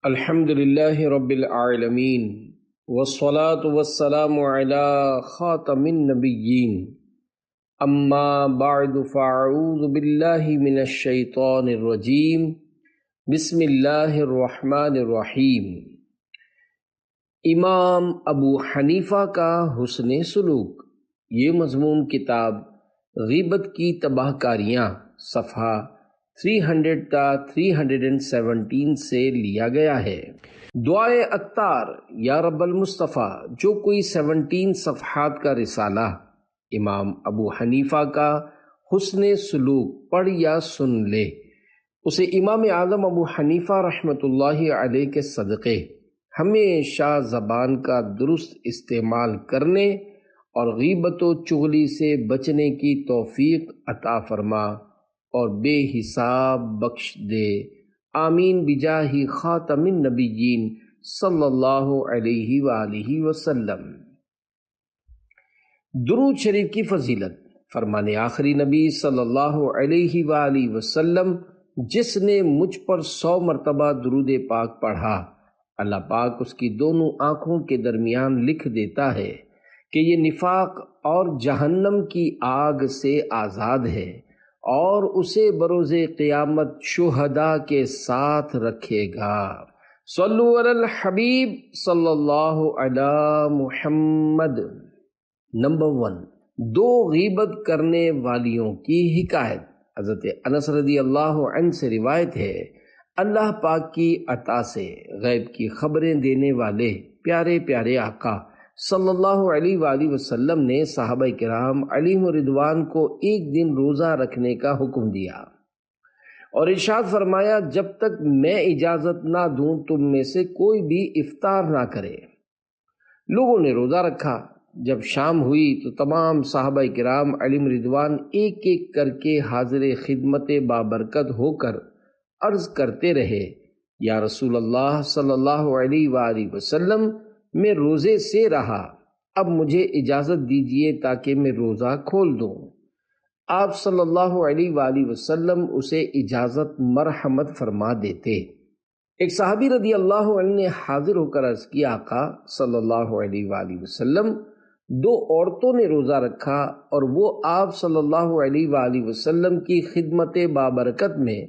الحمد للہ رب العالمین والصلاة والسلام علی خاتم النبیین اما بعد فاعوذ باللہ من الشیطان الرجیم بسم اللہ الرحمن الرحیم۔ امام ابو حنیفہ کا حسن سلوک، یہ مضمون کتاب غیبت کی تباہ کاریاں صفحہ 300 تا 317 سے لیا گیا ہے۔ دعائے عطار یا رب المصطفیٰ، جو کوئی 17 صفحات کا رسالہ امام ابو حنیفہ کا حسن سلوک پڑھ یا سن لے، اسے امام اعظم ابو حنیفہ رحمۃ اللہ علیہ کے صدقے ہمیشہ زبان کا درست استعمال کرنے اور غیبت و چغلی سے بچنے کی توفیق عطا فرما اور بے حساب بخش دے، آمین بجاہ خاتم النبیین صلی اللہ علیہ وآلہ وسلم۔ درود شریف کی فضیلت، فرمان آخری نبی صلی اللہ علیہ وآلہ وسلم، جس نے مجھ پر 100 مرتبہ درود پاک پڑھا، اللہ پاک اس کی دونوں آنکھوں کے درمیان لکھ دیتا ہے کہ یہ نفاق اور جہنم کی آگ سے آزاد ہے، اور اسے بروز قیامت شہداء کے ساتھ رکھے گا۔ صلو علی الحبیب صلی اللہ علی محمد۔ نمبر 1، 2 غیبت کرنے والیوں کی حکایت۔ حضرت انس رضی اللہ عنہ سے روایت ہے، اللہ پاک کی عطا سے غیب کی خبریں دینے والے پیارے پیارے آقا صلی اللہ علیہ وآلہ وسلم نے صحابہ کرام علیہم رضوان کو ایک دن روزہ رکھنے کا حکم دیا اور ارشاد فرمایا، جب تک میں اجازت نہ دوں تم میں سے کوئی بھی افطار نہ کرے۔ لوگوں نے روزہ رکھا۔ جب شام ہوئی تو تمام صحابہ کرام علیہم رضوان ایک ایک کر کے حاضر خدمت بابرکت ہو کر عرض کرتے رہے، یا رسول اللہ صلی اللہ علیہ وآلہ وسلم، میں روزے سے رہا، اب مجھے اجازت دیجیے تاکہ میں روزہ کھول دوں۔ آپ صلی اللہ علیہ وآلہ وسلم اسے اجازت مرحمت فرما دیتے۔ ایک صحابی رضی اللہ عنہ نے حاضر ہو کر عرض کیا، آقا صلی اللہ علیہ وآلہ وسلم، 2 عورتوں نے روزہ رکھا اور وہ آپ صلی اللہ علیہ وآلہ وسلم کی خدمت بابرکت میں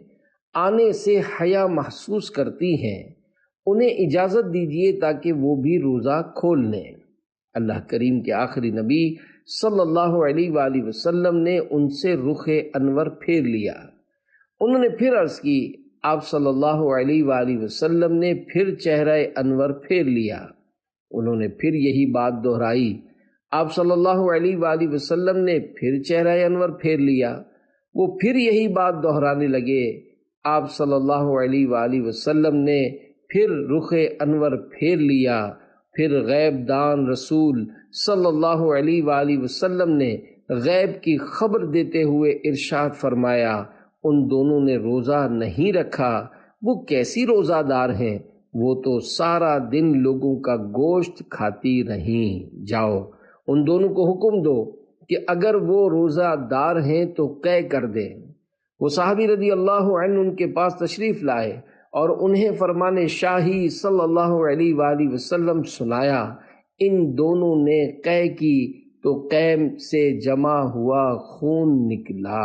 آنے سے حیا محسوس کرتی ہیں، انہیں اجازت دیجیے تاکہ وہ بھی روزہ کھول لیں۔ اللہ کریم کے آخری نبی صلی اللہ علیہ وآلہ وسلم نے ان سے رخ انور پھیر لیا۔ انہوں نے پھر عرض کی، آپ صلی اللہ علیہ وآلہ وسلم نے پھر چہرہ انور پھیر لیا۔ انہوں نے پھر یہی بات دہرائی۔ آپ صلی اللہ علیہ وآلہ وسلم نے پھر چہرہ انور پھیر لیا۔ وہ پھر یہی بات دہرانے لگے۔ آپ صلی اللہ علیہ وآلہ وسلم نے پھر رخ انور پھیر لیا۔ پھر غیب دان رسول صلی اللہ علیہ وآلہ وسلم نے غیب کی خبر دیتے ہوئے ارشاد فرمایا، ان دونوں نے روزہ نہیں رکھا، وہ کیسی روزہ دار ہیں، وہ تو سارا دن لوگوں کا گوشت کھاتی رہیں۔ جاؤ ان دونوں کو حکم دو کہ اگر وہ روزہ دار ہیں تو قے کر دیں۔ وہ صحابی رضی اللہ عنہ ان کے پاس تشریف لائے اور انہیں فرمان شاہی صلی اللہ علیہ وآلہ وسلم سنایا۔ ان دونوں نے قے کی تو قے سے جمع ہوا خون نکلا۔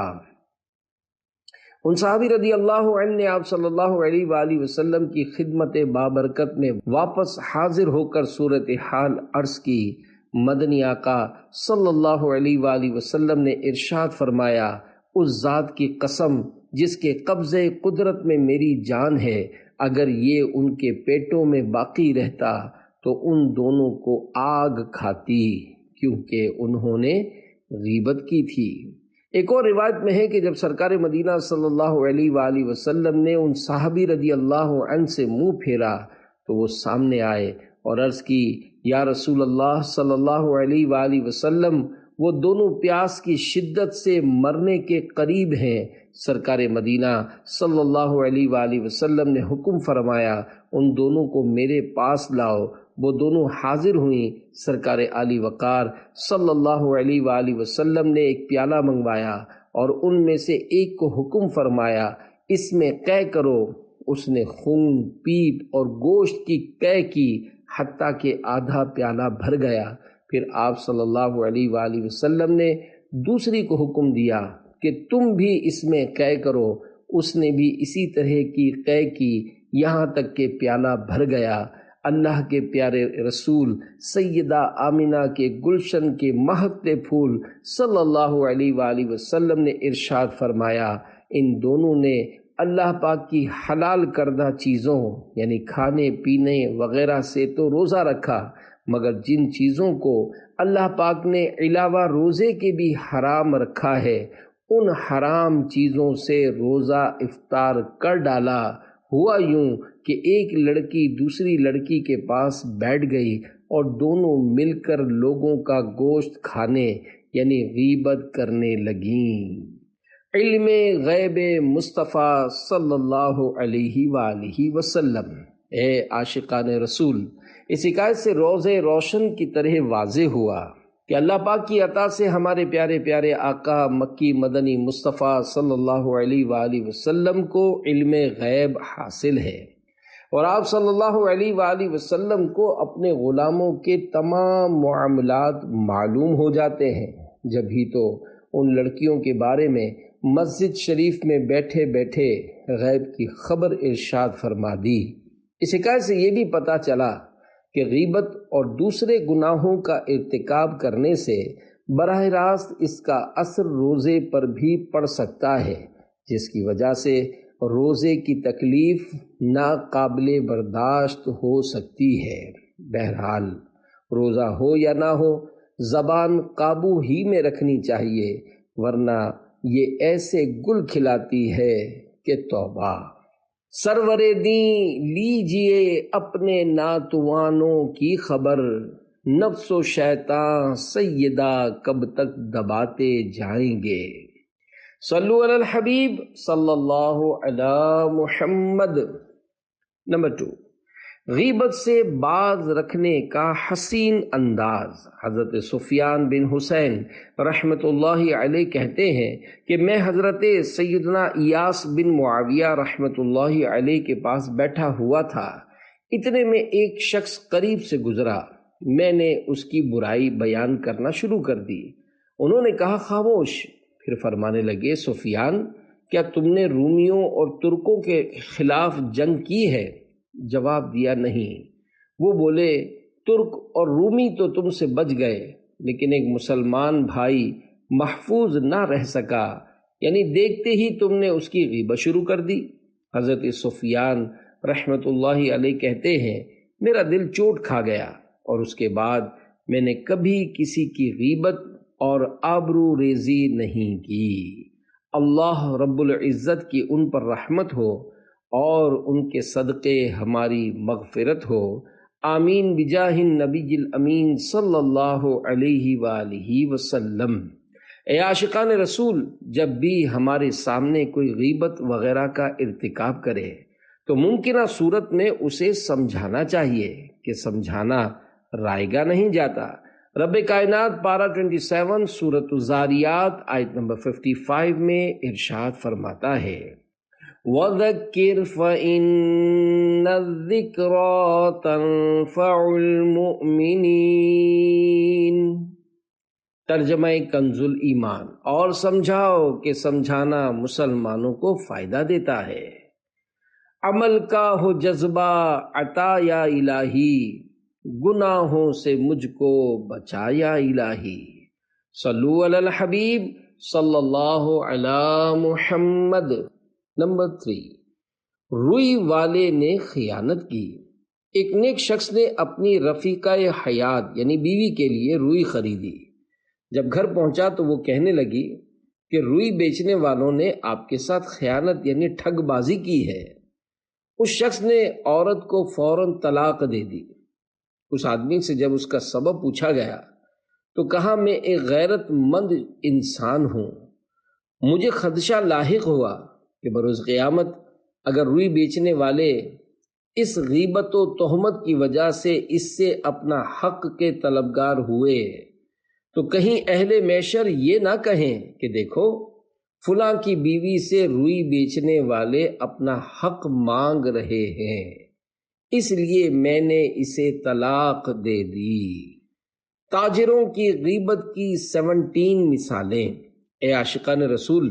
ان صحابی رضی اللہ عنہ نے آپ صلی اللہ علیہ وآلہ وسلم کی خدمت بابرکت میں واپس حاضر ہو کر صورتحال عرض کی۔ مدنی آقا صلی اللہ علیہ وآلہ وسلم نے ارشاد فرمایا، اس ذات کی قسم جس کے قبضے قدرت میں میری جان ہے، اگر یہ ان کے پیٹوں میں باقی رہتا تو ان دونوں کو آگ کھاتی، کیونکہ انہوں نے غیبت کی تھی۔ ایک اور روایت میں ہے کہ جب سرکار مدینہ صلی اللہ علیہ وآلہ وسلم نے ان صحابی رضی اللہ عنہ سے منہ پھیرا تو وہ سامنے آئے اور عرض کی، یا رسول اللہ صلی اللہ علیہ وآلہ وسلم، وہ دونوں پیاس کی شدت سے مرنے کے قریب ہیں۔ سرکار مدینہ صلی اللہ علیہ وآلہ وسلم نے حکم فرمایا، ان دونوں کو میرے پاس لاؤ۔ وہ دونوں حاضر ہوئیں۔ سرکار عالی وقار صلی اللہ علیہ وآلہ وسلم نے ایک پیالہ منگوایا اور ان میں سے ایک کو حکم فرمایا، اس میں قے کرو۔ اس نے خون پیپ اور گوشت کی قے کی حتیٰ کہ آدھا پیالہ بھر گیا۔ پھر آپ صلی اللہ علیہ وآلہ وسلم نے دوسری کو حکم دیا کہ تم بھی اس میں قے کرو۔ اس نے بھی اسی طرح کی قے کی یہاں تک کہ پیالہ بھر گیا۔ اللہ کے پیارے رسول سیدہ آمنہ کے گلشن کے مہکتے پھول صلی اللہ علیہ وآلہ وسلم نے ارشاد فرمایا، ان دونوں نے اللہ پاک کی حلال کردہ چیزوں یعنی کھانے پینے وغیرہ سے تو روزہ رکھا، مگر جن چیزوں کو اللہ پاک نے علاوہ روزے کے بھی حرام رکھا ہے ان حرام چیزوں سے روزہ افطار کر ڈالا۔ ہوا یوں کہ ایک لڑکی دوسری لڑکی کے پاس بیٹھ گئی اور دونوں مل کر لوگوں کا گوشت کھانے یعنی غیبت کرنے لگیں۔ علم غیب مصطفیٰ صلی اللہ علیہ وآلہ وسلم۔ اے عاشقان رسول، اس حکایت سے روز روشن کی طرح واضح ہوا کہ اللہ پاک کی عطا سے ہمارے پیارے پیارے آقا مکی مدنی مصطفیٰ صلی اللہ علیہ وآلہ وسلم کو علم غیب حاصل ہے، اور آپ صلی اللہ علیہ وآلہ وسلم کو اپنے غلاموں کے تمام معاملات معلوم ہو جاتے ہیں۔ جب ہی تو ان لڑکیوں کے بارے میں مسجد شریف میں بیٹھے بیٹھے غیب کی خبر ارشاد فرما دی۔ اس حکایت سے یہ بھی پتہ چلا کہ غیبت اور دوسرے گناہوں کا ارتکاب کرنے سے براہ راست اس کا اثر روزے پر بھی پڑ سکتا ہے، جس کی وجہ سے روزے کی تکلیف ناقابل برداشت ہو سکتی ہے۔ بہرحال روزہ ہو یا نہ ہو، زبان قابو ہی میں رکھنی چاہیے، ورنہ یہ ایسے گل کھلاتی ہے کہ توبہ۔ سرور دیں لیجئے اپنے ناتوانوں کی خبر، نفس و شیطان سیدہ کب تک دباتے جائیں گے۔ صلو علی الحبیب صلی اللہ علی محمد۔ نمبر 2، غیبت سے باز رکھنے کا حسین انداز۔ حضرت سفیان بن حسین رحمۃ اللہ علیہ کہتے ہیں کہ میں حضرت سیدنا ایاس بن معاویہ رحمۃ اللہ علیہ کے پاس بیٹھا ہوا تھا، اتنے میں ایک شخص قریب سے گزرا۔ میں نے اس کی برائی بیان کرنا شروع کر دی۔ انہوں نے کہا خاموش۔ پھر فرمانے لگے سفیان، کیا تم نے رومیوں اور ترکوں کے خلاف جنگ کی ہے؟ جواب دیا نہیں۔ وہ بولے ترک اور رومی تو تم سے بچ گئے، لیکن ایک مسلمان بھائی محفوظ نہ رہ سکا، یعنی دیکھتے ہی تم نے اس کی غیبت شروع کر دی۔ حضرت سفیان رحمۃ اللہ علیہ کہتے ہیں میرا دل چوٹ کھا گیا، اور اس کے بعد میں نے کبھی کسی کی غیبت اور آبرو ریزی نہیں کی۔ اللہ رب العزت کی ان پر رحمت ہو اور ان کے صدقے ہماری مغفرت ہو، آمین بجاہ النبی الامین صلی اللہ علیہ وآلہ وسلم۔ اے عاشقان رسول، جب بھی ہمارے سامنے کوئی غیبت وغیرہ کا ارتکاب کرے تو ممکنہ صورت میں اسے سمجھانا چاہیے کہ سمجھانا رائے گا نہیں جاتا۔ رب کائنات پارہ 27 سورۃ الذاریات آیت نمبر 55 میں ارشاد فرماتا ہے وَذَكِّرْ فَإِنَّ الذِّكْرَىٰ تَنفَعُ الْمُؤْمِنِينَ۔ ترجمہ کنز الایمان، اور سمجھاؤ کہ سمجھانا مسلمانوں کو فائدہ دیتا ہے۔ عمل کا ہو جذبہ عطا یا الہی، گناہوں سے مجھ کو بچا یا الہی۔ صلو علی الحبیب صلی اللہ علی محمد۔ نمبر 3، روئی والے نے خیانت کی۔ ایک نیک شخص نے اپنی رفیقہ حیات یعنی بیوی کے لیے روئی خریدی۔ جب گھر پہنچا تو وہ کہنے لگی کہ روئی بیچنے والوں نے آپ کے ساتھ خیانت یعنی ٹھگ بازی کی ہے۔ اس شخص نے عورت کو فوراً طلاق دے دی۔ اس آدمی سے جب اس کا سبب پوچھا گیا تو کہا میں ایک غیرت مند انسان ہوں، مجھے خدشہ لاحق ہوا کہ بروز قیامت اگر روئی بیچنے والے اس غیبت و تہمت کی وجہ سے اس سے اپنا حق کے طلبگار ہوئے تو کہیں اہل محشر یہ نہ کہیں کہ دیکھو فلاں کی بیوی سے روئی بیچنے والے اپنا حق مانگ رہے ہیں، اس لیے میں نے اسے طلاق دے دی۔ تاجروں کی غیبت کی 17 مثالیں۔ اے عاشقان رسول،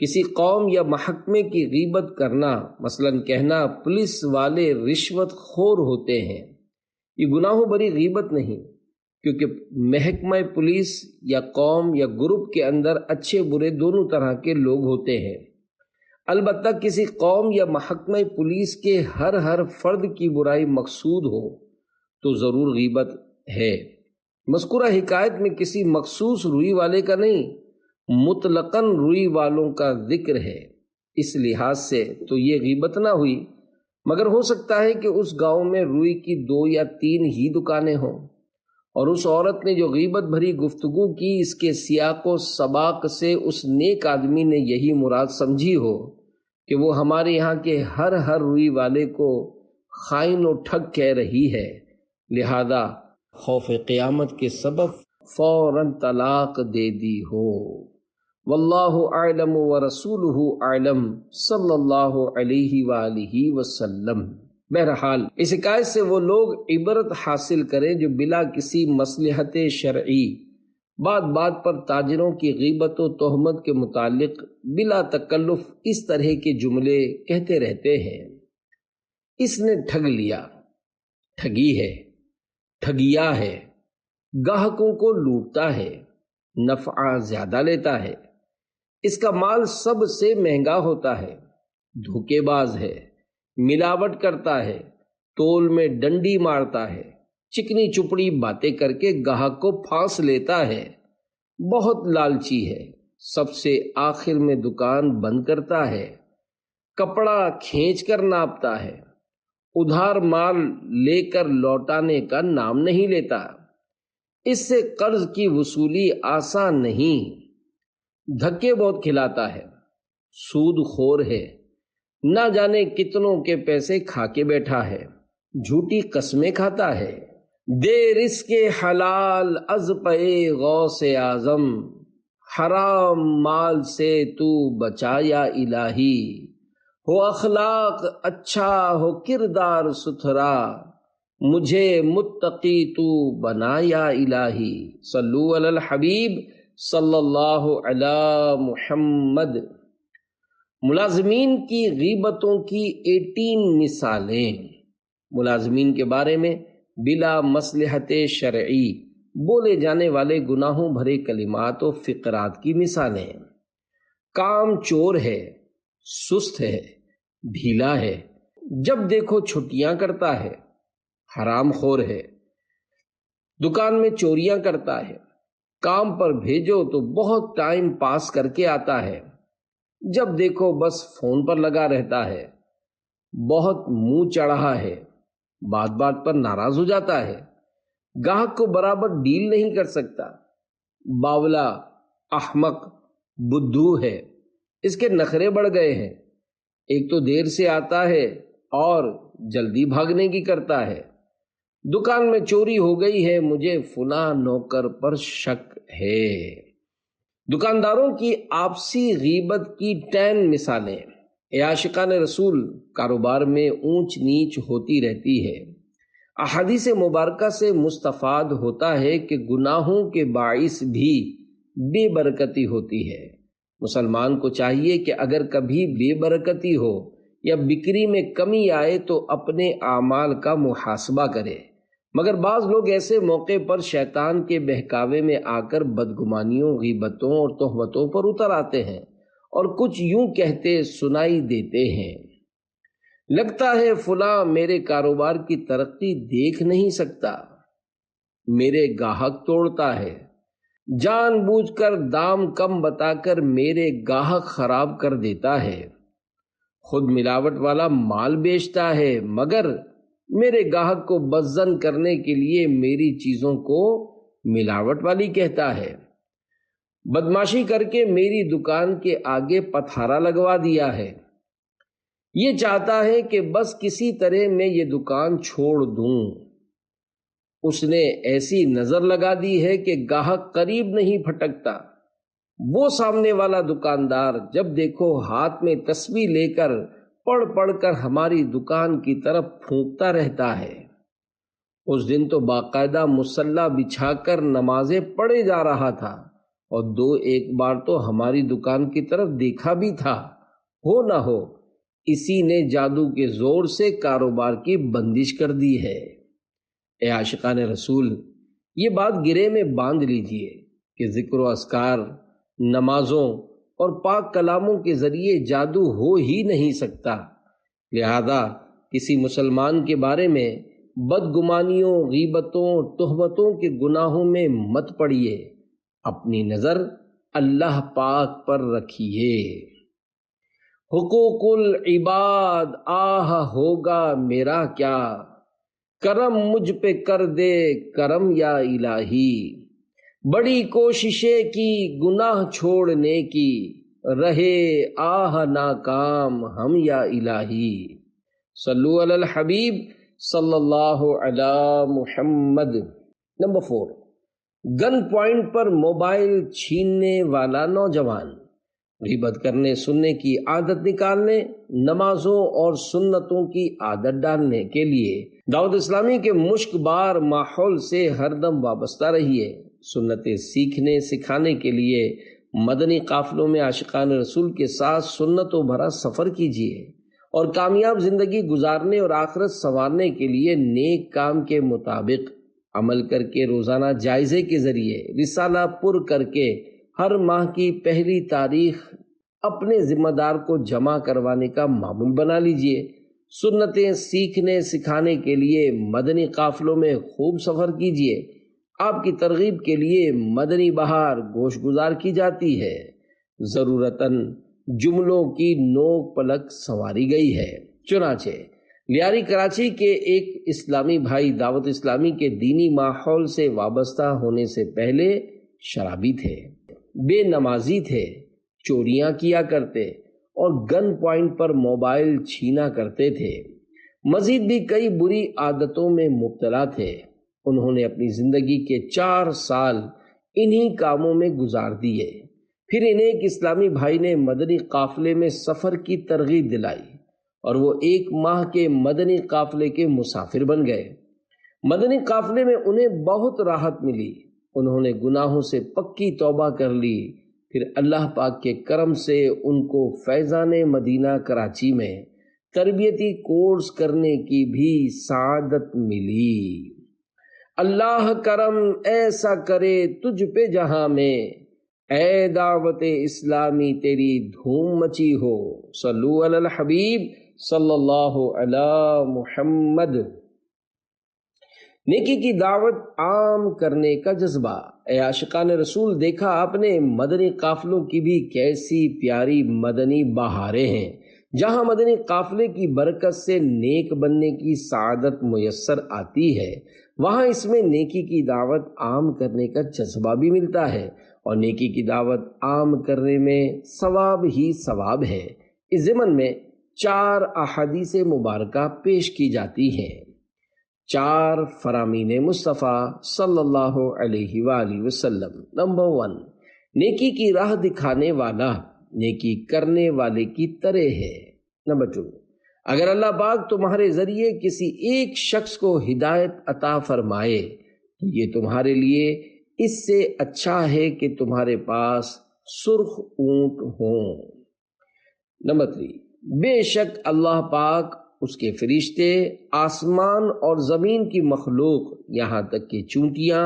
کسی قوم یا محکمے کی غیبت کرنا، مثلاً کہنا پولیس والے رشوت خور ہوتے ہیں، یہ گناہوں بری غیبت نہیں، کیونکہ محکمہ پولیس یا قوم یا گروپ کے اندر اچھے برے دونوں طرح کے لوگ ہوتے ہیں۔ البتہ کسی قوم یا محکمہ پولیس کے ہر فرد کی برائی مقصود ہو تو ضرور غیبت ہے۔ مذکورہ حکایت میں کسی مخصوص روئی والے کا نہیں، مطلقاً روئی والوں کا ذکر ہے، اس لحاظ سے تو یہ غیبت نہ ہوئی، مگر ہو سکتا ہے کہ اس گاؤں میں روئی کی 2 یا 3 ہی دکانیں ہوں، اور اس عورت نے جو غیبت بھری گفتگو کی، اس کے سیاق و سباق سے اس نیک آدمی نے یہی مراد سمجھی ہو کہ وہ ہمارے یہاں کے ہر روئی والے کو خائن و ٹھگ کہہ رہی ہے، لہذا خوف قیامت کے سبب فوراً طلاق دے دی ہو۔ واللہ اعلم ورسولہ اعلم صلی اللہ علیہ وآلہ وسلم۔ بہرحال اس حکایت سے وہ لوگ عبرت حاصل کریں جو بلا کسی مصلحت شرعی بات پر تاجروں کی غیبت و تہمت کے متعلق بلا تکلف اس طرح کے جملے کہتے رہتے ہیں۔ اس نے ٹھگ لیا، ٹھگی ہے، ٹھگیا ہے، گاہکوں کو لوٹتا ہے، نفع زیادہ لیتا ہے، اس کا مال سب سے مہنگا ہوتا ہے، دھوکے باز ہے، ملاوٹ کرتا ہے، تول میں ڈنڈی مارتا ہے، چکنی چپڑی باتیں کر کے گاہک کو پھانس لیتا ہے، بہت لالچی ہے، سب سے آخر میں دکان بند کرتا ہے، کپڑا کھینچ کر ناپتا ہے، ادھار مال لے کر لوٹانے کا نام نہیں لیتا، اس سے قرض کی وصولی آسان نہیں، دھکے بہت کھلاتا ہے، سود خور ہے، نہ جانے کتنوں کے پیسے کھا کے بیٹھا ہے، جھوٹی قسمیں کھاتا ہے، دے رزق حلال از پے غوث اعظم، حرام مال سے تو بچا یا الہی، ہو اخلاق اچھا ہو کردار ستھرا، مجھے متقی تو بنا یا الہی، صلو علی الحبیب صلی اللہ علی محمد۔ ملازمین کی غیبتوں کی 18 مثالیں۔ ملازمین کے بارے میں بلا مصلحت شرعی بولے جانے والے گناہوں بھرے کلمات و فقرات کی مثالیں۔ کام چور ہے، سست ہے، ڈھیلا ہے، جب دیکھو چھٹیاں کرتا ہے، حرام خور ہے، دکان میں چوریاں کرتا ہے، کام پر بھیجو تو بہت ٹائم پاس کر کے آتا ہے، جب دیکھو بس فون پر لگا رہتا ہے، بہت منہ چڑھا ہے، بات پر ناراض ہو جاتا ہے، گاہک کو برابر ڈیل نہیں کر سکتا، باولا، احمق، بدھو ہے، اس کے نخرے بڑھ گئے ہیں، ایک تو دیر سے آتا ہے اور جلدی بھاگنے کی کرتا ہے، دکان میں چوری ہو گئی ہے، مجھے فلاں نوکر پر شک ہے۔ دکانداروں کی آپسی غیبت کی 10 مثالیں۔ اے عاشقان رسول، کاروبار میں اونچ نیچ ہوتی رہتی ہے، احادیث مبارکہ سے مستفاد ہوتا ہے کہ گناہوں کے باعث بھی بے برکتی ہوتی ہے۔ مسلمان کو چاہیے کہ اگر کبھی بے برکتی ہو یا بکری میں کمی آئے تو اپنے اعمال کا محاسبہ کرے، مگر بعض لوگ ایسے موقع پر شیطان کے بہکاوے میں آ کر بدگمانیوں، غیبتوں اور تہمتوں پر اتر آتے ہیں اور کچھ یوں کہتے سنائی دیتے ہیں، لگتا ہے فلاں میرے کاروبار کی ترقی دیکھ نہیں سکتا، میرے گاہک توڑتا ہے، جان بوجھ کر دام کم بتا کر میرے گاہک خراب کر دیتا ہے، خود ملاوٹ والا مال بیچتا ہے مگر میرے گاہک کو بدظن کرنے کے لیے میری چیزوں کو ملاوٹ والی کہتا ہے، بدماشی کر کے میری دکان کے آگے پتھارا لگوا دیا ہے، یہ چاہتا ہے کہ بس کسی طرح میں یہ دکان چھوڑ دوں، اس نے ایسی نظر لگا دی ہے کہ گاہک قریب نہیں پھٹکتا، وہ سامنے والا دکاندار جب دیکھو ہاتھ میں تسبیح لے کر پڑھ پڑھ کر ہماری دکان کی طرف پھونکتا رہتا ہے۔ اس دن تو باقاعدہ مصلی بچھا کر نمازیں پڑھے جا رہا تھا اور 2-1 بار تو ہماری دکان کی طرف دیکھا بھی تھا۔ ہو نہ ہو اسی نے جادو کے زور سے کاروبار کی بندش کر دی ہے۔ اے عاشقان رسول، یہ بات گرے میں باندھ لیجئے کہ ذکر و اذکار، نمازوں اور پاک کلاموں کے ذریعے جادو ہو ہی نہیں سکتا۔ لہذا کسی مسلمان کے بارے میں بدگمانیوں، غیبتوں، تہمتوں کے گناہوں میں مت پڑیے، اپنی نظر اللہ پاک پر رکھیے۔ حقوق العباد آہ ہوگا میرا کیا، کرم مجھ پہ کر دے کرم یا الہی، بڑی کوششیں کی گناہ چھوڑنے کی، رہے آہ ناکام ہم یا الہی۔ صلو علی الحبیب صلی اللہ علی محمد۔ نمبر 4، گن پوائنٹ پر موبائل چھیننے والا نوجوان۔ غیبت کرنے سننے کی عادت نکالنے، نمازوں اور سنتوں کی عادت ڈالنے کے لیے دعوت اسلامی کے مشک بار ماحول سے ہر دم وابستہ رہیے۔ سنتیں سیکھنے سکھانے کے لیے مدنی قافلوں میں عاشقان رسول کے ساتھ سنتوں بھرا سفر کیجیے، اور کامیاب زندگی گزارنے اور آخرت سنوارنے کے لیے نیک کام کے مطابق عمل کر کے روزانہ جائزے کے ذریعے رسالہ پر کر کے ہر ماہ کی پہلی تاریخ اپنے ذمہ دار کو جمع کروانے کا معمول بنا لیجئے۔ سنتیں سیکھنے سکھانے کے لیے مدنی قافلوں میں خوب سفر کیجیے۔ آپ کی ترغیب کے لیے مدنی بہار گوش گزار کی جاتی ہے، ضرورتاً جملوں کی نوک پلک سنواری گئی ہے۔ چنانچہ لیاری کراچی کے ایک اسلامی بھائی دعوت اسلامی کے دینی ماحول سے وابستہ ہونے سے پہلے شرابی تھے، بے نمازی تھے، چوریاں کیا کرتے اور گن پوائنٹ پر موبائل چھینا کرتے تھے۔ مزید بھی کئی بری عادتوں میں مبتلا تھے۔ انہوں نے اپنی زندگی کے 4 سال انہی کاموں میں گزار دیے۔ پھر انہیں ایک اسلامی بھائی نے مدنی قافلے میں سفر کی ترغیب دلائی اور وہ 1 ماہ کے مدنی قافلے کے مسافر بن گئے۔ مدنی قافلے میں انہیں بہت راحت ملی۔ انہوں نے گناہوں سے پکی توبہ کر لی۔ پھر اللہ پاک کے کرم سے ان کو فیضان مدینہ کراچی میں تربیتی کورس کرنے کی بھی سعادت ملی۔ اللہ کرم ایسا کرے تجھ پہ جہاں میں، اے دعوت اسلامی تیری دھوم مچی ہو۔ صلو علی الحبیب صلی اللہ علی محمد۔ نیکی کی دعوت عام کرنے کا جذبہ۔ اے عاشقان رسول، دیکھا آپ نے مدنی قافلوں کی بھی کیسی پیاری مدنی بہاریں ہیں۔ جہاں مدنی قافلے کی برکت سے نیک بننے کی سعادت میسر آتی ہے، وہاں اس میں نیکی کی دعوت عام کرنے کا جذبہ بھی ملتا ہے، اور نیکی کی دعوت عام کرنے میں ثواب ہی ثواب ہے۔ اس ضمن میں 4 احادیث مبارکہ پیش کی جاتی ہیں۔ 4 فرامین مصطفیٰ صلی اللہ علیہ وآلہ وسلم۔ نمبر 1، نیکی کی راہ دکھانے والا نیکی کرنے والے کی طرح ہے۔ نمبر 2، اگر اللہ پاک تمہارے ذریعے کسی ایک شخص کو ہدایت عطا فرمائے تو یہ تمہارے لیے اس سے اچھا ہے کہ تمہارے پاس سرخ اونٹ ہوں۔ نمبر 3، بے شک اللہ پاک، اس کے فرشتے، آسمان اور زمین کی مخلوق، یہاں تک کہ چونٹیاں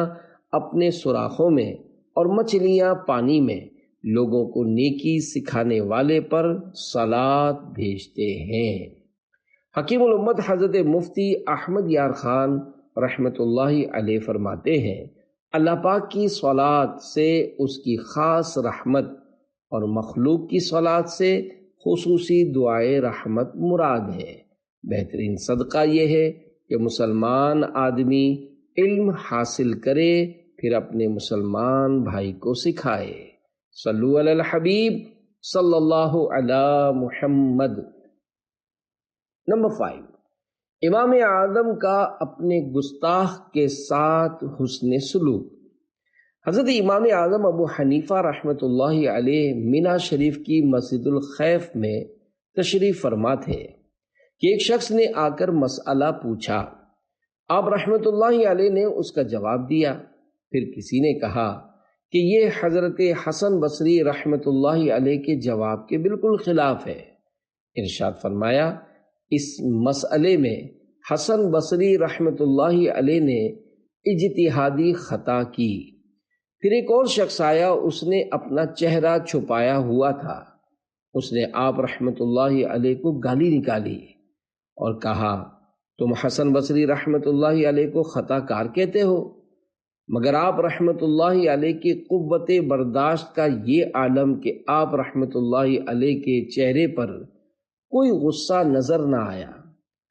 اپنے سوراخوں میں اور مچھلیاں پانی میں، لوگوں کو نیکی سکھانے والے پر صلات بھیجتے ہیں۔ حکیم الامت حضرت مفتی احمد یار خان رحمۃ اللہ علیہ فرماتے ہیں، اللہ پاک کی صلات سے اس کی خاص رحمت اور مخلوق کی صلات سے خصوصی دعائے رحمت مراد ہے۔ بہترین صدقہ یہ ہے کہ مسلمان آدمی علم حاصل کرے، پھر اپنے مسلمان بھائی کو سکھائے۔ صلو علی الحبیب صلی اللہ علی محمد۔ نمبر 5، امام اعظم کا اپنے گستاخ کے ساتھ حسن سلوک۔ حضرت امام اعظم ابو حنیفہ رحمۃ اللہ علیہ مینا شریف کی مسجد الخیف میں تشریف فرما تھے کہ ایک شخص نے آ کر مسئلہ پوچھا۔ آپ رحمۃ اللہ علیہ نے اس کا جواب دیا۔ پھر کسی نے کہا کہ یہ حضرت حسن بصری رحمۃ اللہ علیہ کے جواب کے بالکل خلاف ہے۔ ارشاد فرمایا، اس مسئلے میں حسن بصری رحمۃ اللہ علیہ نے اجتہادی خطا کی۔ پھر ایک اور شخص آیا، اس نے اپنا چہرہ چھپایا ہوا تھا۔ اس نے آپ رحمۃ اللہ علیہ کو گالی نکالی اور کہا، تم حسن بصری رحمۃ اللہ علیہ کو خطا کار کہتے ہو؟ مگر آپ رحمۃ اللہ علیہ کی قوت برداشت کا یہ عالم کہ آپ رحمۃ اللہ علیہ کے چہرے پر کوئی غصہ نظر نہ آیا۔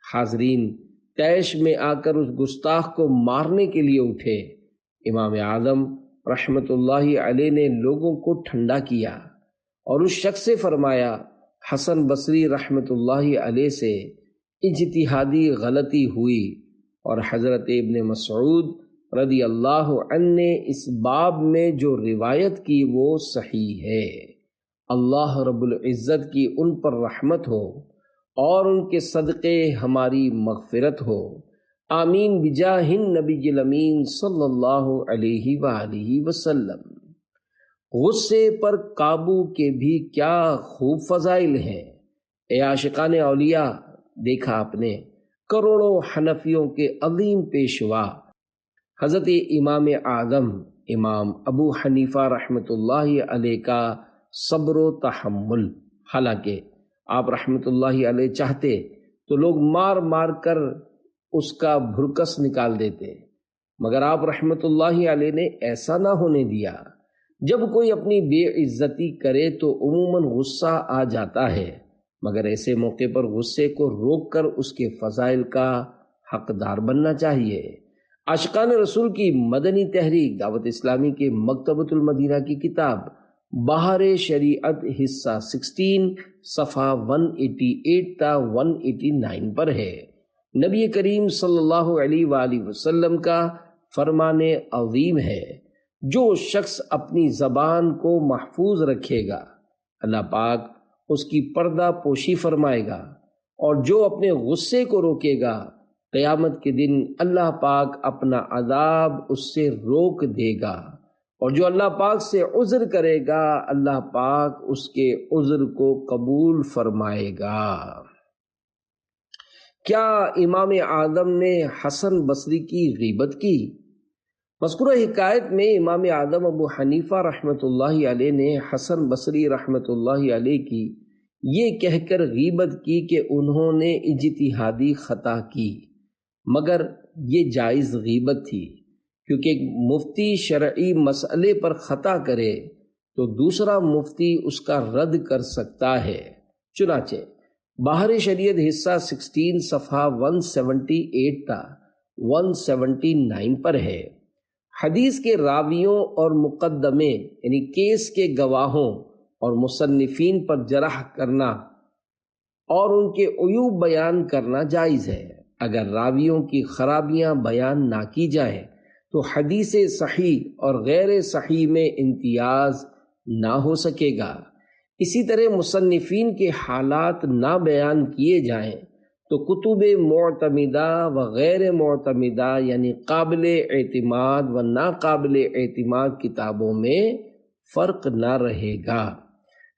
حاضرین طیش میں آ کر اس گستاخ کو مارنے کے لیے اٹھے۔ امام اعظم رحمۃ اللہ علیہ نے لوگوں کو ٹھنڈا کیا اور اس شخص سے فرمایا، حسن بصری رحمۃ اللہ علیہ سے اجتہادی غلطی ہوئی، اور حضرت ابن مسعود رضی اللہ عنہ نے اس باب میں جو روایت کی وہ صحیح ہے۔ اللہ رب العزت کی ان پر رحمت ہو اور ان کے صدقے ہماری مغفرت ہو، آمین بجاہ النبی الامین صلی اللہ علیہ وآلہ وسلم۔ غصے پر قابو کے بھی کیا خوب فضائل ہیں۔ اے عاشقان اولیاء، دیکھا آپ نے کروڑوں حنفیوں کے عظیم پیشوا حضرت امام اعظم امام ابو حنیفہ رحمۃ اللہ علیہ کا صبر و تحمل۔ حالانکہ آپ رحمۃ اللہ علیہ چاہتے تو لوگ مار مار کر اس کا بھرکس نکال دیتے، مگر آپ رحمۃ اللہ علیہ نے ایسا نہ ہونے دیا۔ جب کوئی اپنی بے عزتی کرے تو عموماً غصہ آ جاتا ہے، مگر ایسے موقع پر غصے کو روک کر اس کے فضائل کا حقدار بننا چاہیے۔ عاشقان رسول کی مدنی تحریک دعوت اسلامی کے مکتبۃ المدینہ کی کتاب بہار شریعت حصہ 16 صفحہ 188 تا 189 پر ہے۔ نبی کریم صلی اللہ علیہ وآلہ وسلم کا فرمان عظیم ہے، جو شخص اپنی زبان کو محفوظ رکھے گا اللہ پاک اس کی پردہ پوشی فرمائے گا، اور جو اپنے غصے کو روکے گا قیامت کے دن اللہ پاک اپنا عذاب اس سے روک دے گا، اور جو اللہ پاک سے عذر کرے گا اللہ پاک اس کے عذر کو قبول فرمائے گا۔ کیا امام اعظم نے حسن بصری کی غیبت کی؟ مذکورہ حکایت میں امام اعظم ابو حنیفہ رحمۃ اللہ علیہ نے حسن بصری رحمۃ اللہ علیہ کی یہ کہہ کر غیبت کی کہ انہوں نے اجتہادی خطا کی، مگر یہ جائز غیبت تھی، کیونکہ ایک مفتی شرعی مسئلے پر خطا کرے تو دوسرا مفتی اس کا رد کر سکتا ہے۔ چنانچہ بہار شریعت حصہ 16 صفحہ 178 تا 179 پر ہے۔ حدیث کے راویوں اور مقدمے یعنی کیس کے گواہوں اور مصنفین پر جرح کرنا اور ان کے عیوب بیان کرنا جائز ہے۔ اگر راویوں کی خرابیاں بیان نہ کی جائیں تو حدیث صحیح اور غیر صحیح میں امتیاز نہ ہو سکے گا۔ اسی طرح مصنفین کے حالات نہ بیان کیے جائیں تو کتب معتمدہ و غیر معتمدہ یعنی قابل اعتماد و ناقابل اعتماد کتابوں میں فرق نہ رہے گا۔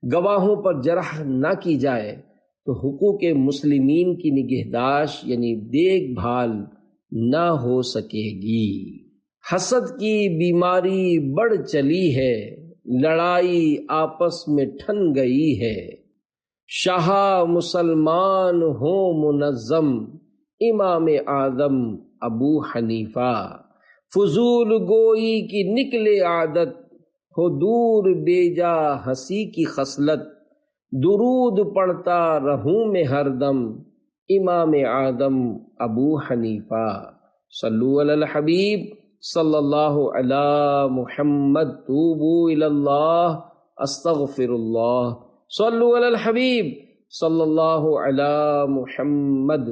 گواہوں پر جرح نہ کی جائے تو حقوق مسلمین کی نگہداشت یعنی دیکھ بھال نہ ہو سکے گی۔ حسد کی بیماری بڑھ چلی ہے، لڑائی آپس میں ٹھن گئی ہے۔ شاہ مسلمان ہو منظم، امام اعظم ابو حنیفہ۔ فضول گوئی کی نکلے عادت، ہو دور بیجا ہنسی کی خصلت۔ درود پڑھتا رہوں میں ہر دم، امام اعظم ابو حنیفہ۔ صلو علی الحبیب صلی اللہ علی محمد، توبو الی اللہ استغفر اللہ۔ صلو علی الحبیب صلی اللہ علی محمد۔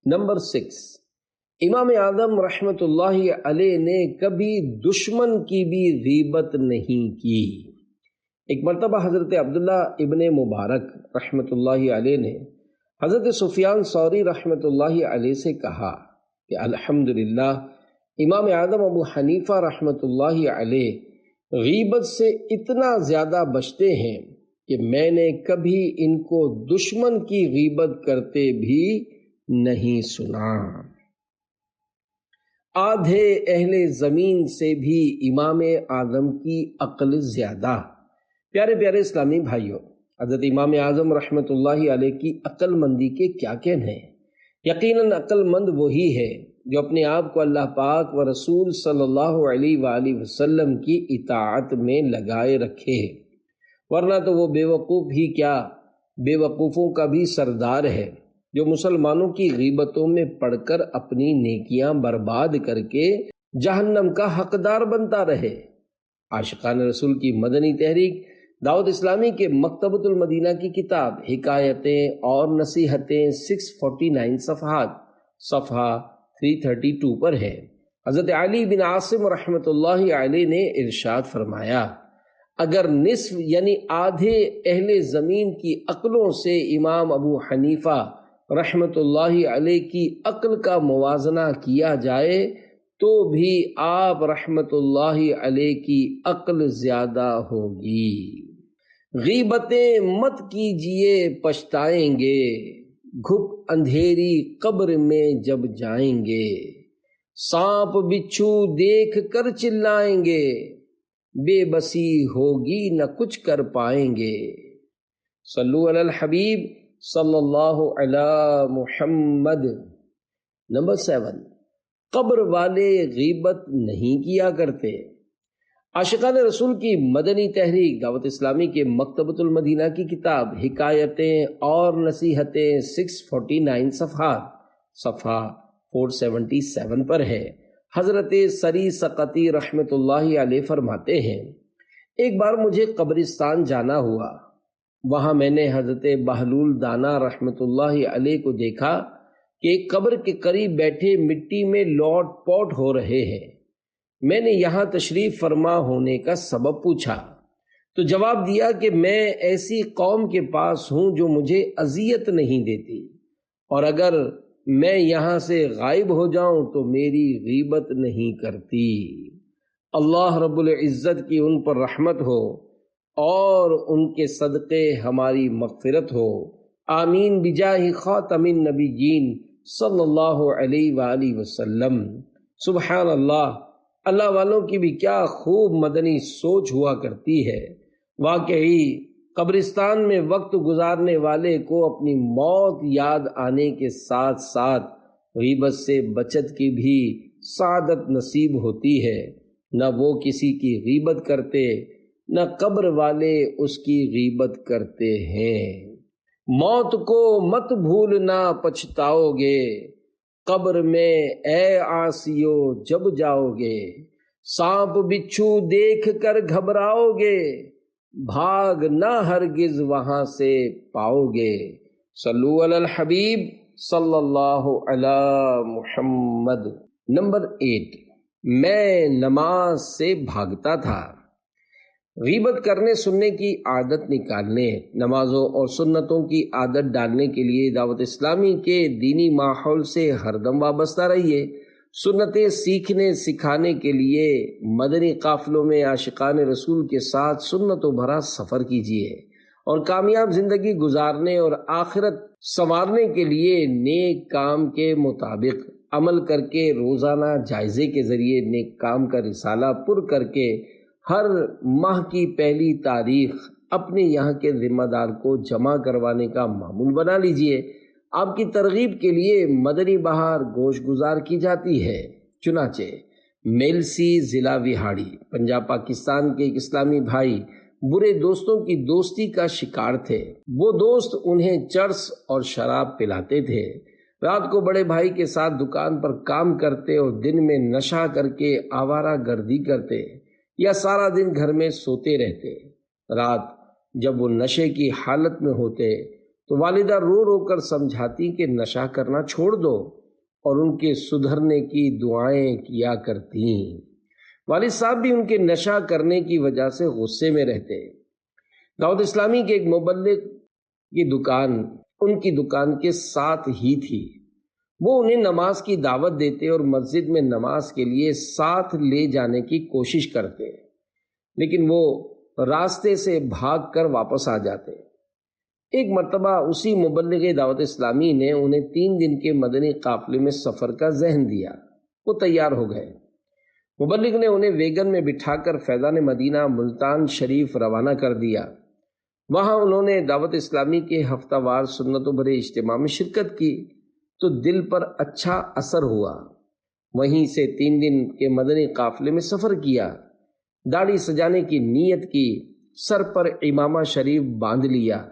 نمبر 6، امام اعظم رحمۃ اللہ علیہ نے کبھی دشمن کی بھی غیبت نہیں کی۔ ایک مرتبہ حضرت عبداللہ ابن مبارک رحمۃ اللہ علیہ نے حضرت سفیان ثوری رحمۃ اللہ علیہ سے کہا کہ الحمدللہ امام اعظم ابو حنیفہ رحمۃ اللہ علیہ غیبت سے اتنا زیادہ بچتے ہیں کہ میں نے کبھی ان کو دشمن کی غیبت کرتے بھی نہیں سنا۔ آدھے اہل زمین سے بھی امام اعظم کی عقل زیادہ۔ پیارے پیارے اسلامی بھائیوں، حضرت امام اعظم رحمۃ اللہ علیہ کی عقل مندی کے کیا کہنے ہیں؟ یقیناً عقل مند وہی ہے جو اپنے آپ کو اللہ پاک و رسول صلی اللہ علیہ وآلہ وسلم کی اطاعت میں لگائے رکھے، ورنہ تو وہ بے وقوف ہی کیا، بے وقوفوں کا بھی سردار ہے، جو مسلمانوں کی غیبتوں میں پڑھ کر اپنی نیکیاں برباد کر کے جہنم کا حقدار بنتا رہے۔ عاشقان رسول کی مدنی تحریک دعوت اسلامی کے مکتبۃ المدینہ کی کتاب حکایتیں اور نصیحتیں 649 صفحات، صفحہ 332 پر ہے۔ حضرت علی بن عاصم رحمۃ اللہ علیہ نے ارشاد فرمایا، اگر نصف یعنی آدھے اہل زمین کی عقلوں سے امام ابو حنیفہ رحمۃ اللہ علیہ کی عقل کا موازنہ کیا جائے تو بھی آپ رحمۃ اللہ علیہ کی عقل زیادہ ہوگی۔ غیبتیں مت کیجئے پچھتائیں گے، گھپ اندھیری قبر میں جب جائیں گے، سانپ بچھو دیکھ کر چلائیں گے، بے بسی ہوگی نہ کچھ کر پائیں گے۔ صلو علی الحبیب صلی اللہ علی محمد۔ نمبر 7، قبر والے غیبت نہیں کیا کرتے۔ عاشقان رسول کی مدنی تحریک دعوت اسلامی کے مکتبۃ المدینہ کی کتاب حکایتیں اور نصیحتیں 649 صفحات، صفحہ 477 پر ہے۔ حضرت سری سقطی رحمۃ اللہ علیہ فرماتے ہیں، ایک بار مجھے قبرستان جانا ہوا، وہاں میں نے حضرت بہلول دانا رحمۃ اللہ علیہ کو دیکھا کہ ایک قبر کے قریب بیٹھے مٹی میں لوٹ پوٹ ہو رہے ہیں۔ میں نے یہاں تشریف فرما ہونے کا سبب پوچھا تو جواب دیا کہ میں ایسی قوم کے پاس ہوں جو مجھے اذیت نہیں دیتی، اور اگر میں یہاں سے غائب ہو جاؤں تو میری غیبت نہیں کرتی۔ اللہ رب العزت کی ان پر رحمت ہو اور ان کے صدقے ہماری مغفرت ہو، آمین بجاہ خاتم النبیین صلی اللہ علیہ وآلہ وسلم۔ سبحان اللہ، اللہ والوں کی بھی کیا خوب مدنی سوچ ہوا کرتی ہے۔ واقعی قبرستان میں وقت گزارنے والے کو اپنی موت یاد آنے کے ساتھ ساتھ غیبت سے بچت کی بھی سعادت نصیب ہوتی ہے۔ نہ وہ کسی کی غیبت کرتے، نہ قبر والے اس کی غیبت کرتے ہیں۔ موت کو مت بھولنا پچھتاؤ گے، قبر میں اے عاصیو جب جاؤ گے، سانپ بچھو دیکھ کر گھبراؤ گے، بھاگ نہ ہرگز وہاں سے پاؤ گے۔ صلو علی الحبیب صلی اللہ علی محمد۔ نمبر 8، میں نماز سے بھاگتا تھا۔ غیبت کرنے سننے کی عادت نکالنے، نمازوں اور سنتوں کی عادت ڈالنے کے لیے دعوت اسلامی کے دینی ماحول سے ہر دم وابستہ رہیے۔ سنتیں سیکھنے سکھانے کے لیے مدنی قافلوں میں عاشقان رسول کے ساتھ سنتوں بھرا سفر کیجیے، اور کامیاب زندگی گزارنے اور آخرت سنوارنے کے لیے نیک کام کے مطابق عمل کر کے روزانہ جائزے کے ذریعے نیک کام کا رسالہ پر کر کے ہر ماہ کی پہلی تاریخ اپنے یہاں کے ذمہ دار کو جمع کروانے کا معمول بنا لیجئے۔ آپ کی ترغیب کے لیے مدنی بہار گوش گزار کی جاتی ہے۔ چنانچہ میلسی ضلع وہاڑی پنجاب پاکستان کے ایک اسلامی بھائی برے دوستوں کی دوستی کا شکار تھے۔ وہ دوست انہیں چرس اور شراب پلاتے تھے، رات کو بڑے بھائی کے ساتھ دکان پر کام کرتے اور دن میں نشہ کر کے آوارہ گردی کرتے یا سارا دن گھر میں سوتے رہتے۔ رات جب وہ نشے کی حالت میں ہوتے تو والدہ رو رو کر سمجھاتی کہ نشہ کرنا چھوڑ دو، اور ان کے سدھرنے کی دعائیں کیا کرتی۔ والد صاحب بھی ان کے نشہ کرنے کی وجہ سے غصے میں رہتے۔ دعوت اسلامی کے ایک مبلغ کی دکان ان کی دکان کے ساتھ ہی تھی۔ وہ انہیں نماز کی دعوت دیتے اور مسجد میں نماز کے لیے ساتھ لے جانے کی کوشش کرتے، لیکن وہ راستے سے بھاگ کر واپس آ جاتے۔ ایک مرتبہ اسی مبلغ دعوت اسلامی نے انہیں 3 دن کے مدنی قافلے میں سفر کا ذہن دیا۔ وہ تیار ہو گئے۔ مبلغ نے انہیں ویگن میں بٹھا کر فیضان مدینہ ملتان شریف روانہ کر دیا۔ وہاں انہوں نے دعوت اسلامی کے ہفتہ وار سنتوں بھرے اجتماع میں شرکت کی تو دل پر اچھا اثر ہوا۔ وہیں سے 3 دن کے مدنی قافلے میں سفر کیا، داڑھی سجانے کی نیت کی، سر پر امامہ شریف باندھ لیا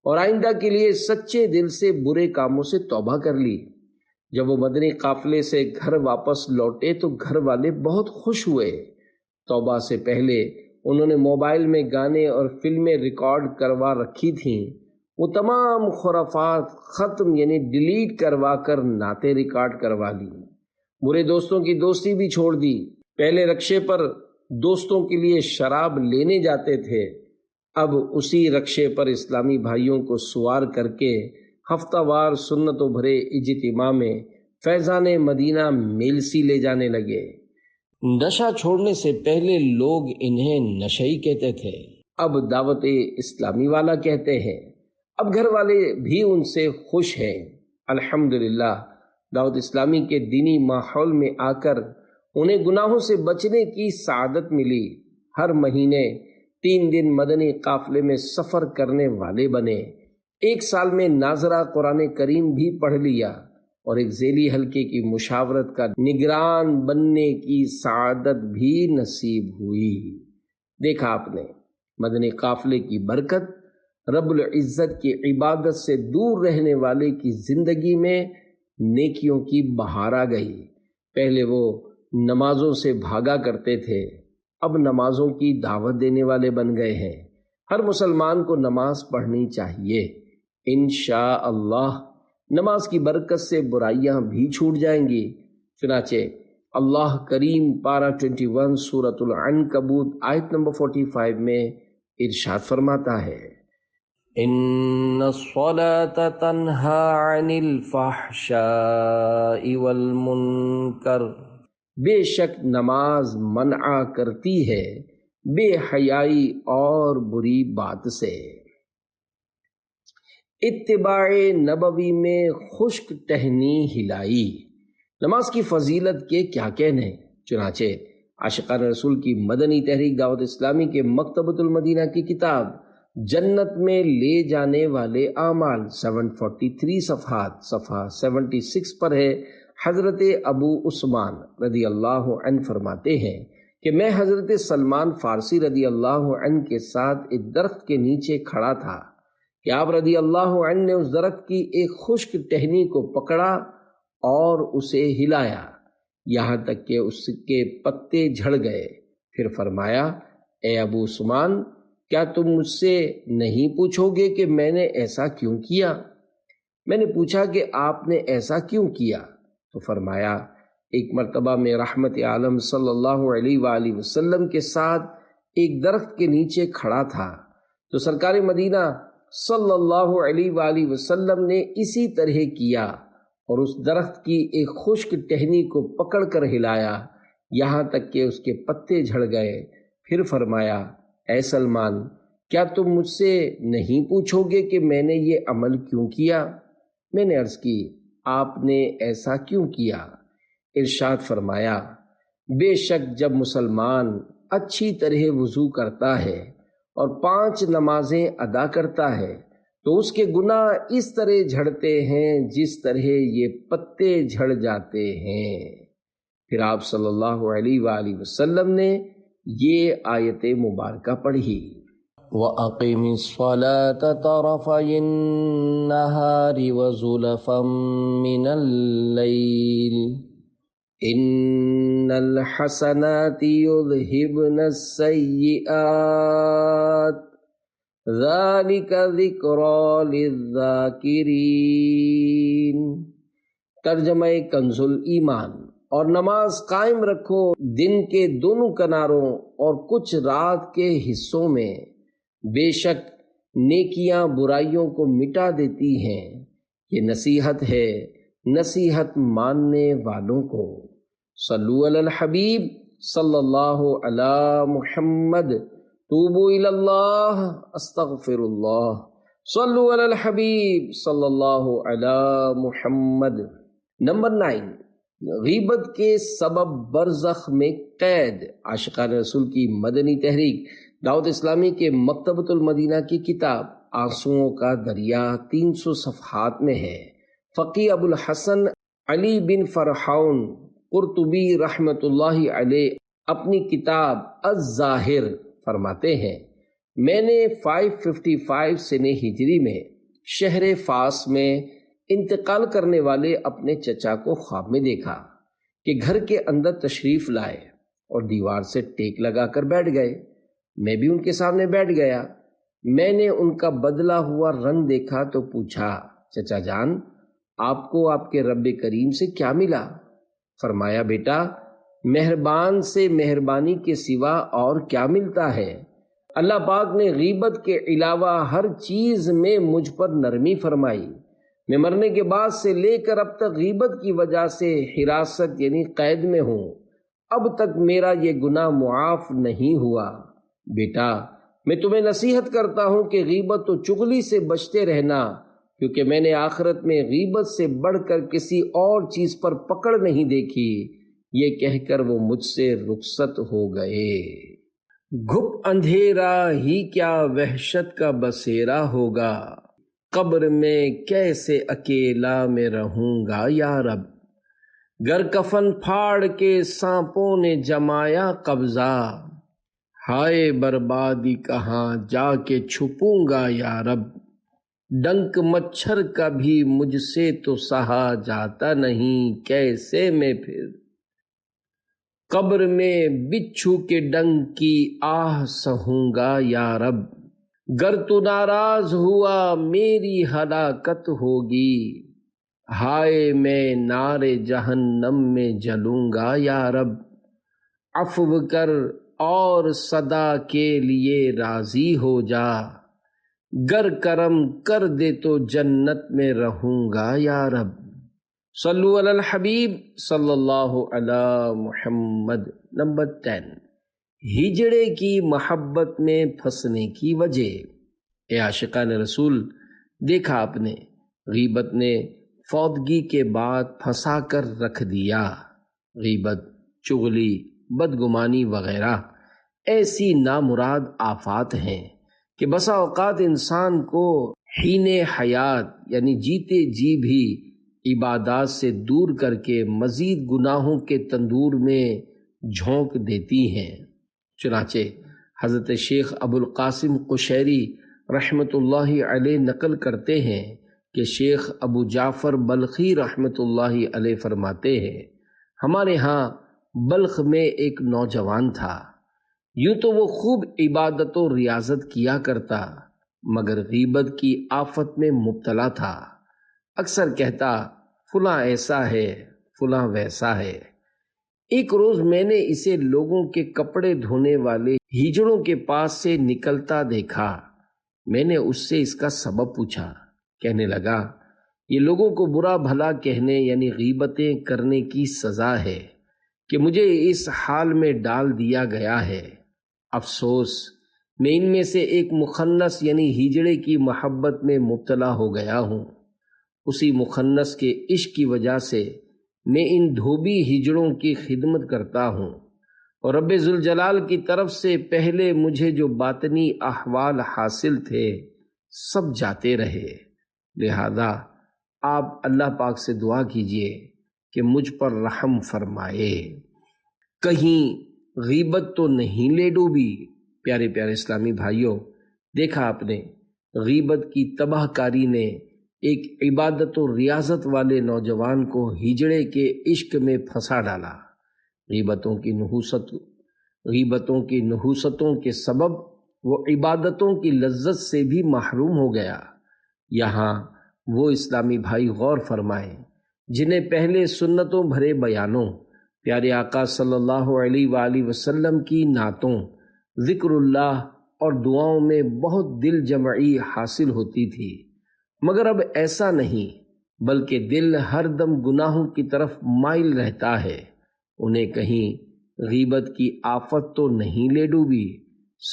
اور آئندہ کے لیے سچے دل سے برے کاموں سے توبہ کر لی۔ جب وہ مدنی قافلے سے گھر واپس لوٹے تو گھر والے بہت خوش ہوئے۔ توبہ سے پہلے انہوں نے موبائل میں گانے اور فلمیں ریکارڈ کروا رکھی تھیں۔ وہ تمام خرافات ختم یعنی ڈیلیٹ کروا کر نعتیں ریکارڈ کروا لی۔ برے دوستوں کی دوستی بھی چھوڑ دی۔ پہلے رکشے پر دوستوں کے لیے شراب لینے جاتے تھے، اب اسی رکشے پر اسلامی بھائیوں کو سوار کر کے ہفتہ وار سنتوں بھرے اجتماع میں فیضان مدینہ میلسی لے جانے لگے۔ نشہ چھوڑنے سے پہلے لوگ انہیں نشئی کہتے تھے، اب دعوت اسلامی والا کہتے ہیں۔ اب گھر والے بھی ان سے خوش ہیں۔ الحمدللہ دعوت اسلامی کے دینی ماحول میں آ کر انہیں گناہوں سے بچنے کی سعادت ملی۔ ہر مہینے 3 دن مدنی قافلے میں سفر کرنے والے بنے۔ 1 سال میں ناظرہ قرآن کریم بھی پڑھ لیا اور ایک ذیلی حلقے کی مشاورت کا نگران بننے کی سعادت بھی نصیب ہوئی۔ دیکھا آپ نے مدنی قافلے کی برکت، رب العزت کی عبادت سے دور رہنے والے کی زندگی میں نیکیوں کی بہار آ گئی۔ پہلے وہ نمازوں سے بھاگا کرتے تھے، اب نمازوں کی دعوت دینے والے بن گئے ہیں۔ ہر مسلمان کو نماز پڑھنی چاہیے۔ انشاءاللہ نماز کی برکت سے برائیاں بھی چھوٹ جائیں گی۔ چنانچہ اللہ کریم پارہ 21 سورۃ العنکبوت آیت نمبر 45 میں ارشاد فرماتا ہے، ان الصلاة تنہی عن الفحشاء والمنکر، بے شک نماز منع کرتی ہے بے حیائی اور بری بات سے۔ اتباع نبوی میں خشک ٹہنی ہلائی۔ نماز کی فضیلت کے کیا کہنے۔ چنانچہ عاشقان رسول کی مدنی تحریک دعوت اسلامی کے مکتبۃ المدینہ کی کتاب جنت میں لے جانے والے اعمال 743 صفحات صفحہ 76 پر ہے۔ حضرت ابو عثمان رضی اللہ عنہ فرماتے ہیں کہ میں حضرت سلمان فارسی رضی اللہ عنہ کے ساتھ ایک درخت کے نیچے کھڑا تھا کہ آپ رضی اللہ عنہ نے اس درخت کی ایک خشک ٹہنی کو پکڑا اور اسے ہلایا یہاں تک کہ اس کے پتے جھڑ گئے۔ پھر فرمایا، اے ابو عثمان، کیا تم مجھ سے نہیں پوچھو گے کہ میں نے ایسا کیوں کیا؟ میں نے پوچھا کہ آپ نے ایسا کیوں کیا؟ تو فرمایا، ایک مرتبہ میں رحمت عالم صلی اللہ علیہ وآلہ وسلم کے ساتھ ایک درخت کے نیچے کھڑا تھا تو سرکار مدینہ صلی اللہ علیہ وآلہ وسلم نے اسی طرح کیا اور اس درخت کی ایک خشک ٹہنی کو پکڑ کر ہلایا یہاں تک کہ اس کے پتے جھڑ گئے۔ پھر فرمایا، اے سلمان، کیا تم مجھ سے نہیں پوچھو گے کہ میں نے یہ عمل کیوں کیا؟ میں نے عرض کی، آپ نے ایسا کیوں کیا؟ ارشاد فرمایا، بے شک جب مسلمان اچھی طرح وضو کرتا ہے اور 5 نمازیں ادا کرتا ہے تو اس کے گناہ اس طرح جھڑتے ہیں جس طرح یہ پتے جھڑ جاتے ہیں۔ پھر آپ صلی اللہ علیہ وآلہ وسلم نے یہ آیت مبارکہ پڑھی، وَأَقِمِ الصَّلَاةَ طَرَفَيِ النَّهَارِ وَزُلَفًا مِّنَ اللَّيْلِ إِنَّ الْحَسَنَاتِ يُذْهِبْنَ السَّيِّئَاتِ ذَلِكَ ذِكْرَى لِلذَّاكِرِينَ۔ ترجمہ کنزل ایمان۔ اور نماز قائم رکھو دن کے دونوں کناروں اور کچھ رات کے حصوں میں، بے شک نیکیاں برائیوں کو مٹا دیتی ہیں، یہ نصیحت ہے نصیحت ماننے والوں کو۔ صلو علی الحبیب صلی اللہ علی محمد، توبوا الی اللہ استغفر اللہ، صلو علی الحبیب صلی اللہ علی محمد۔ نمبر 9، غیبت کے سبب برزخ میں قید۔ عاشقان رسول کی مدنی تحریک دعوت اسلامی کے مکتبۃ المدینہ کی کتاب آنسوؤں کا دریا 300 صفحات میں ہے۔ فقی ابو الحسن علی بن فرحون قرطبی رحمۃ اللہ علیہ اپنی کتاب الظاہر فرماتے ہیں، میں نے 555 سنہ ہجری میں شہر فاس میں انتقال کرنے والے اپنے چچا کو خواب میں دیکھا کہ گھر کے اندر تشریف لائے اور دیوار سے ٹیک لگا کر بیٹھ گئے۔ میں بھی ان کے سامنے بیٹھ گیا۔ میں نے ان کا بدلا ہوا رنگ دیکھا تو پوچھا، چچا جان، آپ کو آپ کے رب کریم سے کیا ملا؟ فرمایا، بیٹا، مہربان سے مہربانی کے سوا اور کیا ملتا ہے؟ اللہ پاک نے غیبت کے علاوہ ہر چیز میں مجھ پر نرمی فرمائی۔ میں مرنے کے بعد سے لے کر اب تک غیبت کی وجہ سے حراست یعنی قید میں ہوں، اب تک میرا یہ گناہ معاف نہیں ہوا۔ بیٹا، میں تمہیں نصیحت کرتا ہوں کہ غیبت و چغلی سے بچتے رہنا، کیونکہ میں نے آخرت میں غیبت سے بڑھ کر کسی اور چیز پر پکڑ نہیں دیکھی۔ یہ کہہ کر وہ مجھ سے رخصت ہو گئے۔ گھپ اندھیرا ہی کیا وحشت کا بسیرا ہوگا، قبر میں کیسے اکیلا میں رہوں گا یا رب، گر کفن پھاڑ کے سانپوں نے جمایا قبضہ، ہائے بربادی کہاں جا کے چھپوں گا یا رب، ڈنک مچھر کا بھی مجھ سے تو سہا جاتا نہیں، کیسے میں پھر قبر میں بچھو کے ڈنک کی آہ سہوں گا یا رب، گر تو ناراض ہوا میری ہلاکت ہوگی، ہائے میں نار جہنم میں جلوں گا یا رب، عفو کر اور صدا کے لیے راضی ہو جا، گر کرم کر دے تو جنت میں رہوں گا یا رب۔ صلو علی الحبیب صلی اللہ علی محمد۔ نمبر 10، ہجڑے کی محبت میں پھنسنے کی وجہ۔ اے عاشقان رسول، دیکھا آپ نے، غیبت نے فوتگی کے بعد پھنسا کر رکھ دیا۔ غیبت، چغلی، بدگمانی وغیرہ ایسی نامراد آفات ہیں کہ بسا اوقات انسان کو حین حیات یعنی جیتے جی بھی عبادات سے دور کر کے مزید گناہوں کے تندور میں جھونک دیتی ہیں۔ چنانچہ حضرت شیخ ابو القاسم قشیری رحمۃ اللہ علیہ نقل کرتے ہیں کہ شیخ ابو جعفر بلخی رحمۃ اللہ علیہ فرماتے ہیں، ہمارے ہاں بلخ میں ایک نوجوان تھا، یوں تو وہ خوب عبادت و ریاضت کیا کرتا، مگر غیبت کی آفت میں مبتلا تھا۔ اکثر کہتا، فلاں ایسا ہے، فلاں ویسا ہے۔ ایک روز میں نے اسے لوگوں کے کپڑے دھونے والے ہیجڑوں کے پاس سے نکلتا دیکھا۔ میں نے اس سے اس کا سبب پوچھا۔ کہنے لگا، یہ لوگوں کو برا بھلا کہنے یعنی غیبتیں کرنے کی سزا ہے کہ مجھے اس حال میں ڈال دیا گیا ہے۔ افسوس، میں ان میں سے ایک مخنث یعنی ہجڑے کی محبت میں مبتلا ہو گیا ہوں۔ اسی مخنث کے عشق کی وجہ سے میں ان دھوبی ہجڑوں کی خدمت کرتا ہوں، اور رب ذوالجلال کی طرف سے پہلے مجھے جو باطنی احوال حاصل تھے سب جاتے رہے۔ لہذا آپ اللہ پاک سے دعا کیجئے کہ مجھ پر رحم فرمائے۔ کہیں غیبت تو نہیں لے ڈوبی؟ پیارے پیارے اسلامی بھائیوں، دیکھا آپ نے، غیبت کی تباہ کاری نے ایک عبادت و ریاضت والے نوجوان کو ہجڑے کے عشق میں پھنسا ڈالا۔ غیبتوں کی نحوستوں کے سبب وہ عبادتوں کی لذت سے بھی محروم ہو گیا۔ یہاں وہ اسلامی بھائی غور فرمائیں جنہیں پہلے سنتوں بھرے بیانوں، پیارے آقا صلی اللہ علیہ وآلہ وسلم کی نعتوں، ذکر اللہ اور دعاؤں میں بہت دل جمعی حاصل ہوتی تھی، مگر اب ایسا نہیں، بلکہ دل ہر دم گناہوں کی طرف مائل رہتا ہے۔ انہیں کہیں غیبت کی آفت تو نہیں لے ڈوبی؟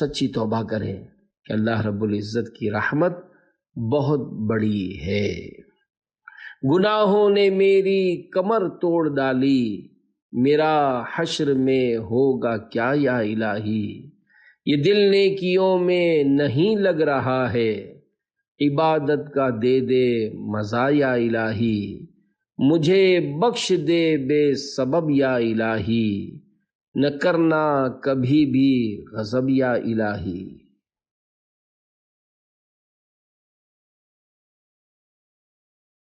سچی توبہ کریں کہ اللہ رب العزت کی رحمت بہت بڑی ہے۔ گناہوں نے میری کمر توڑ ڈالی، میرا حشر میں ہوگا کیا یا الہی؟ یہ دل نیکیوں میں نہیں لگ رہا ہے، عبادت کا دے دے مزہ یا الہی، مجھے بخش دے بے سبب یا الہی، نہ کرنا کبھی بھی غضب یا الہی۔